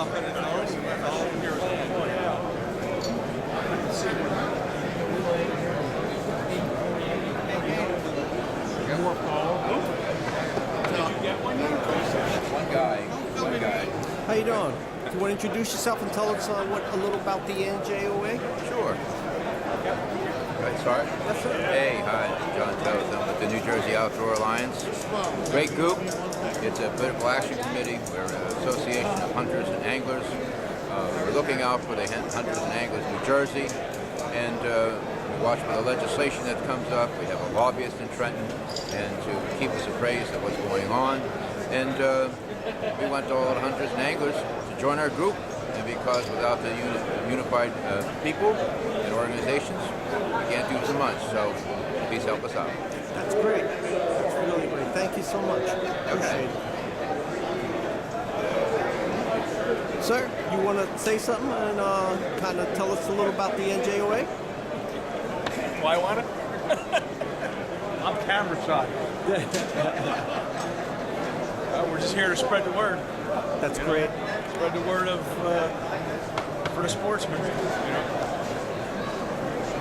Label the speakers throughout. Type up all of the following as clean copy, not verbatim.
Speaker 1: One guy.
Speaker 2: How you doing? Do you want to introduce yourself and tell us a little about the NJOA?
Speaker 1: Sure. Right, start?
Speaker 2: Yes, sir.
Speaker 1: Hey, hi, I'm John Toth. I'm with the New Jersey Outdoor Alliance. Great group. It's a political action committee. We're an association of hunters and anglers. We're looking out for the hunters and anglers in New Jersey. And we watch for the legislation that comes up. We have a lobbyist in Trenton and to keep us appraised of what's going on. And we want all the hunters and anglers to join our group. And because without the unified people and organizations, we can't do so much. So please help us out.
Speaker 2: That's great. That's really great. Thank you so much. Appreciate it. Sir, you want to say something and kind of tell us a little about the NJOA?
Speaker 3: Do I want to? I'm camera shy. We're just here to spread the word.
Speaker 2: That's great.
Speaker 3: Spread the word of for the sportsmen.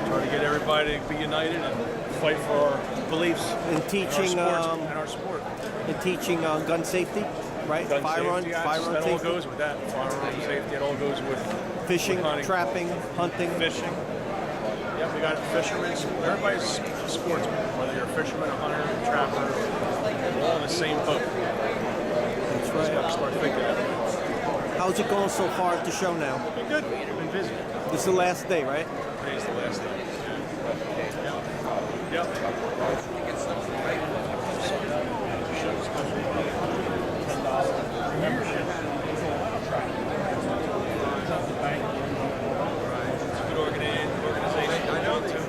Speaker 3: Try to get everybody to be united and fight for our beliefs
Speaker 2: In teaching,
Speaker 3: and our sport.
Speaker 2: in teaching gun safety, right?
Speaker 3: Gun
Speaker 2: Firearm,
Speaker 3: safety,
Speaker 2: firearm
Speaker 3: that all
Speaker 2: safety,
Speaker 3: goes with that. Firearm safety, it all goes with
Speaker 2: fishing,
Speaker 3: hunting.
Speaker 2: trapping, hunting.
Speaker 3: Fishing. Yeah, we got fishermen. Everybody's a sportsman. Whether you're a fisherman, a hunter, a trapper, we're all in the same boat.
Speaker 2: That's
Speaker 3: Just got to
Speaker 2: right.
Speaker 3: start thinking that way.
Speaker 2: How's it going so far at the show now?
Speaker 3: Been good. Been busy.
Speaker 2: This is the last day, right?
Speaker 3: Today's the last day. Yep. It's a good organization. I know too.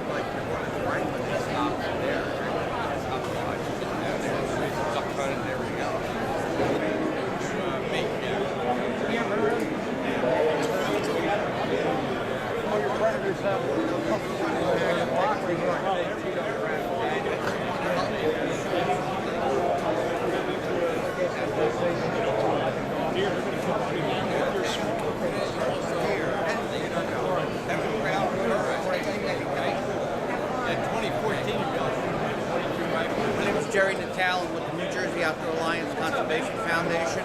Speaker 4: My name is Jerry Natal. I'm with the New Jersey Outdoor Alliance Conservation Foundation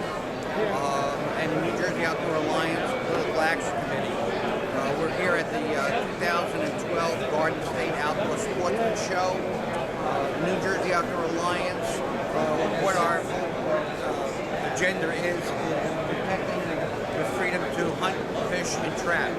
Speaker 4: and the New Jersey Outdoor Alliance Political Action Committee. We're here at the 2012 Garden State Outdoor Sportsman Show. New Jersey Outdoor Alliance, what our agenda is protecting the freedom to hunt, fish, and trap.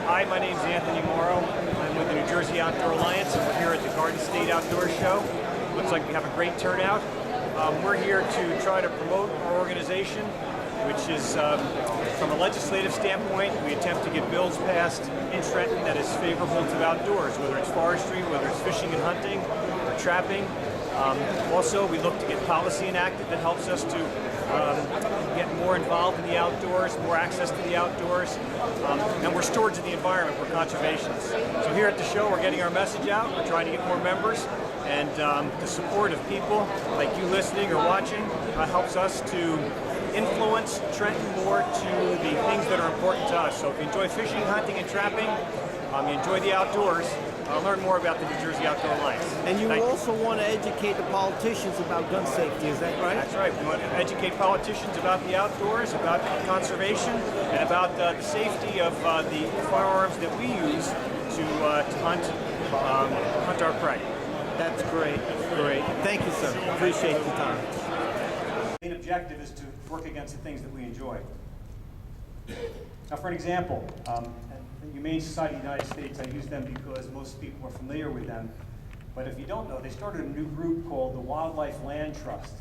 Speaker 5: Hi, my name's Anthony P.Mauro. I'm with the New Jersey Outdoor Alliance, and we're here at the Garden State Outdoor Show. Looks like we have a great turnout. We're here to try to promote our organization, which is, from a legislative standpoint, we attempt to get bills passed in Trenton that is favorable to outdoors, whether it's forestry, whether it's fishing and hunting, or trapping. Also, we look to get policy enacted that helps us to get more involved in the outdoors, more access to the outdoors, and we're stewards of the environment, we're conservationists. So here at the show, we're getting our message out, we're trying to get more members, and the support of people like you listening or watching helps us to influence Trenton more to the things that are important to us. So if you enjoy fishing, hunting, and trapping, you enjoy the outdoors, learn more about the New Jersey Outdoor Alliance.
Speaker 2: And you
Speaker 5: Thank
Speaker 2: also want to educate the politicians about gun safety, is that right?
Speaker 5: That's right. We want to educate politicians about the outdoors, about conservation, and about the safety of the firearms that we use to hunt our prey.
Speaker 2: That's great, great. Thank you, sir. Appreciate the time.
Speaker 6: The main objective is to work against the things that we enjoy. Now, for an example, the Humane Society of the United States, I use them because most people are familiar with them. But if you don't know, they started a new group called the Wildlife Land Trust.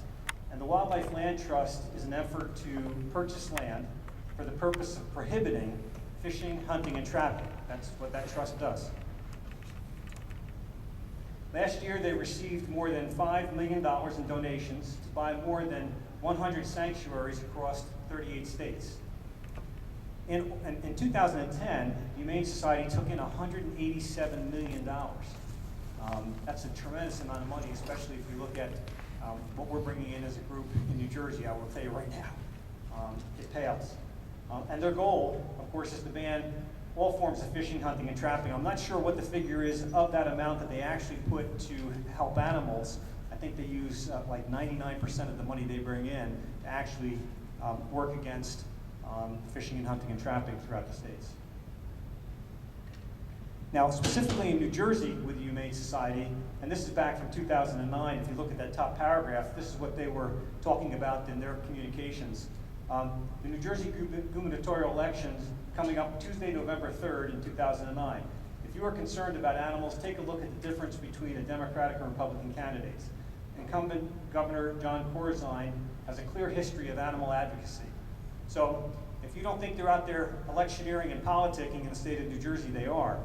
Speaker 6: And the Wildlife Land Trust is an effort to purchase land for the purpose of prohibiting fishing, hunting, and trapping. That's what that trust does. Last year, they received more than $5 million in donations to buy more than 100 sanctuaries across 38 states. In 2010, the Humane Society took in $187 million. That's a tremendous amount of money, especially if you look at what we're bringing in as a group in New Jersey. I will tell you right now, it pales. And their goal, of course, is to ban all forms of fishing, hunting, and trapping. I'm not sure what the figure is of that amount that they actually put to help animals. I think they use like 99% of the money they bring in to actually work against fishing and hunting and trapping throughout the states. Now, specifically in New Jersey with the Humane Society, and this is back from 2009, if you look at that top paragraph, this is what they were talking about in their communications. The New Jersey gubernatorial elections coming up Tuesday, November 3rd in 2009. If you are concerned about animals, take a look at the difference between a Democratic and Republican candidates. Incumbent Governor John Corzine has a clear history of animal advocacy. So if you don't think they're out there electioneering and politicking in the state of New Jersey, they are.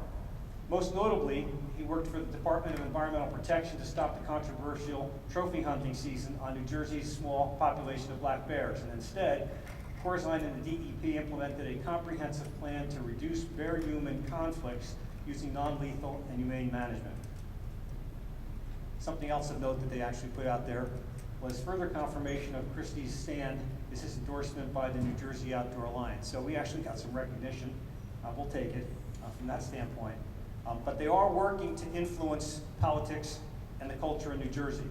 Speaker 6: Most notably, he worked for the Department of Environmental Protection to stop the controversial trophy hunting season on New Jersey's small population of black bears. And instead, Corzine and the DEP implemented a comprehensive plan to reduce bear-human conflicts using non-lethal and humane management. Something else of note that they actually put out there was further confirmation of Christie's stand is his endorsement by the New Jersey Outdoor Alliance. So we actually got some recognition. We'll take it from that standpoint. But they are working to influence politics and the culture in New Jersey.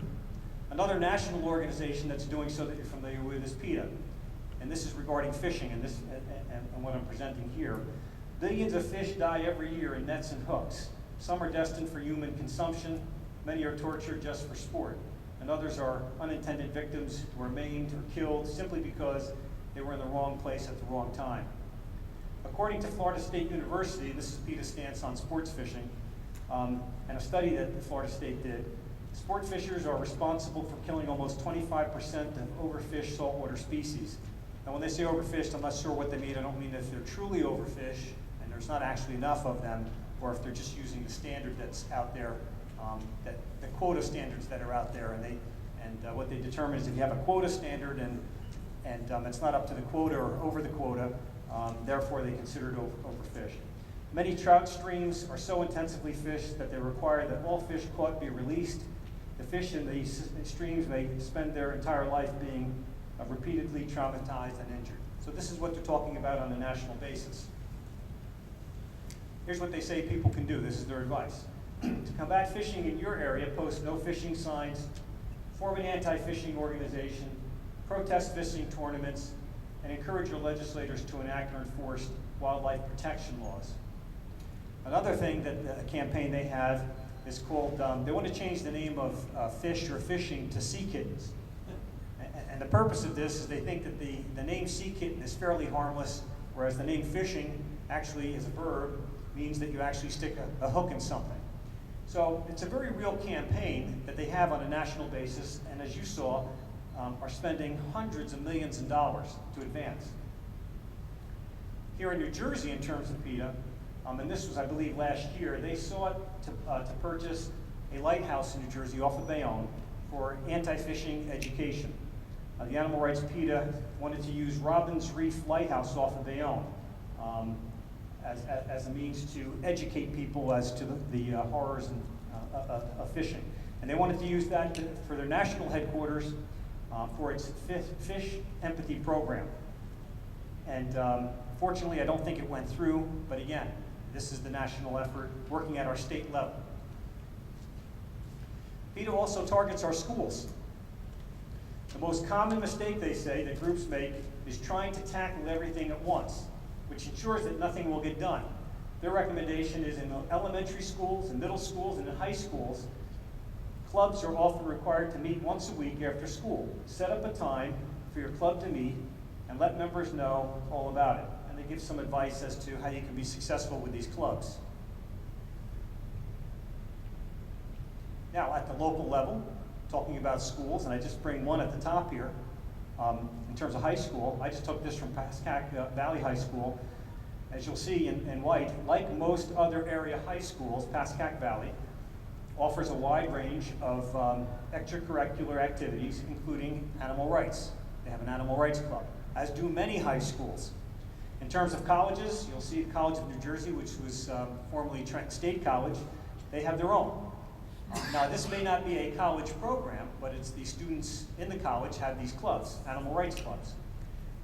Speaker 6: Another national organization that's doing so that you're familiar with is PETA. And this is regarding fishing and what I'm presenting here. Billions of fish die every year in nets and hooks. Some are destined for human consumption. Many are tortured just for sport. And others are unintended victims who are maimed or killed simply because they were in the wrong place at the wrong time. According to Florida State University, this is PETA's stance on sports fishing, and a study that Florida State did, sport fishers are responsible for killing almost 25% of overfished saltwater species. Now when they say overfished, I'm not sure what they mean. I don't mean if they're truly overfished and there's not actually enough of them, or if they're just using the standard that's out there, the quota standards that are out there. And what they determine is if you have a quota standard and it's not up to the quota or over the quota, therefore they consider it overfished. Many trout streams are so intensively fished that they require that all fish caught be released. The fish in these streams may spend their entire life being repeatedly traumatized and injured. So this is what they're talking about on a national basis. Here's what they say people can do. This is their advice. To combat fishing in your area, post no fishing signs, form an anti-fishing organization, protest fishing tournaments, and encourage your legislators to enact or enforce wildlife protection laws. Another thing that a campaign they have is called, they want to change the name of fish or fishing to sea kittens. And the purpose of this is they think that the name sea kitten is fairly harmless, whereas the name fishing actually is a verb, means that you actually stick a hook in something. So it's a very real campaign that they have on a national basis, and as you saw, are spending hundreds of millions of dollars to advance. Here in New Jersey, in terms of PETA, and this was, I believe, last year, they sought to purchase a lighthouse in New Jersey off of Bayonne for anti-fishing education. The Animal Rights PETA wanted to use Robbins Reef Lighthouse off of Bayonne as a means to educate people as to the horrors of fishing. And they wanted to use that for their national headquarters for its fish empathy program. And fortunately, I don't think it went through, but again, this is the national effort working at our state level. PETA also targets our schools. The most common mistake, they say, that groups make is trying to tackle everything at once, which ensures that nothing will get done. Their recommendation is in elementary schools, in middle schools, and in high schools, clubs are often required to meet once a week after school. Set up a time for your club to meet and let members know all about it. And they give some advice as to how you can be successful with these clubs. Now, at the local level, talking about schools, and I just bring one at the top here, in terms of high school, I just took this from Pascack Valley High School. As you'll see in white, like most other area high schools, Pascack Valley offers a wide range of extracurricular activities, including animal rights. They have an animal rights club, as do many high schools. In terms of colleges, you'll see the College of New Jersey, which was formerly Trenton State College. They have their own. Now, this may not be a college program, but it's the students in the college have these clubs, animal rights clubs.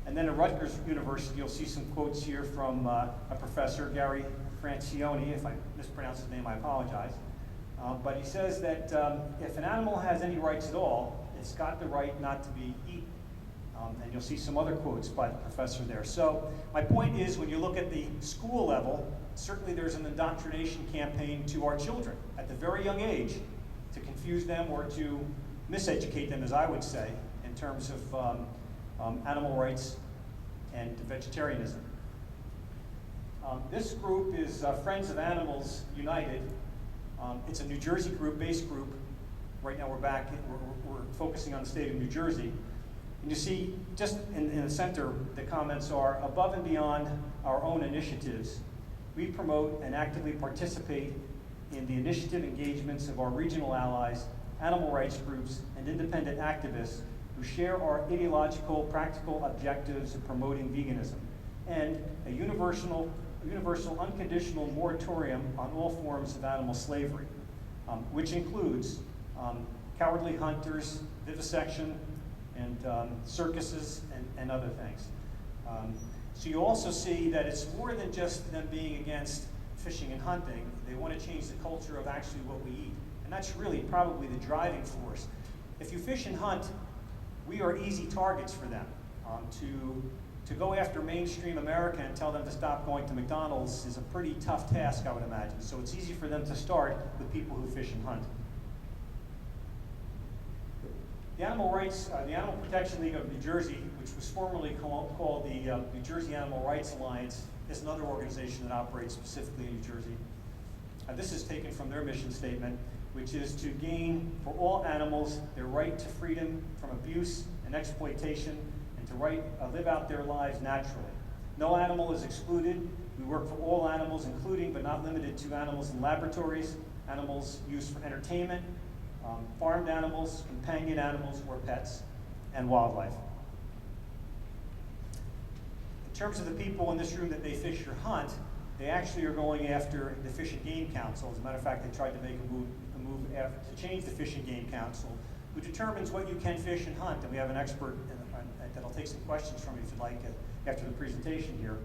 Speaker 6: And then at Rutgers University, you'll see some quotes here from a professor, Gary Francione. If I mispronounce his name, I apologize. But he says that if an animal has any rights at all, it's got the right not to be eaten. And you'll see some other quotes by the professor there. So my point is, when you look at the school level, certainly there's an indoctrination campaign to our children at the very young age to confuse them or to miseducate them, as I would say, in terms of animal rights and vegetarianism. This group is Friends of Animals United. It's a New Jersey group, based group. Right now we're focusing on the state of New Jersey. And you see, just in the center, the comments are, above and beyond our own initiatives, we promote and actively participate in the initiative engagements of our regional allies, animal rights groups, and independent activists who share our ideological, practical objectives of promoting veganism, and a universal unconditional moratorium on all forms of animal slavery, which includes cowardly hunters, vivisection, and circuses, and other things. So you also see that it's more than just them being against fishing and hunting. They want to change the culture of actually what we eat. And that's really probably the driving force. If you fish and hunt, we are easy targets for them. To go after mainstream America and tell them to stop going to McDonald's is a pretty tough task, I would imagine. So it's easy for them to start with people who fish and hunt. The Animal Protection League of New Jersey, which was formerly called the New Jersey Animal Rights Alliance, is another organization that operates specifically in New Jersey. This is taken from their mission statement, which is to gain for all animals their right to freedom from abuse and exploitation, and to live out their lives naturally. No animal is excluded. We work for all animals, including but not limited to animals in laboratories, animals used for entertainment, farmed animals, companion animals, or pets, and wildlife. In terms of the people in this room that they fish or hunt, they actually are going after the Fish and Game Council. As a matter of fact, they tried to make a move to change the Fish and Game Council, who determines what you can fish and hunt. And we have an expert that'll take some questions from you if you'd like after the presentation here.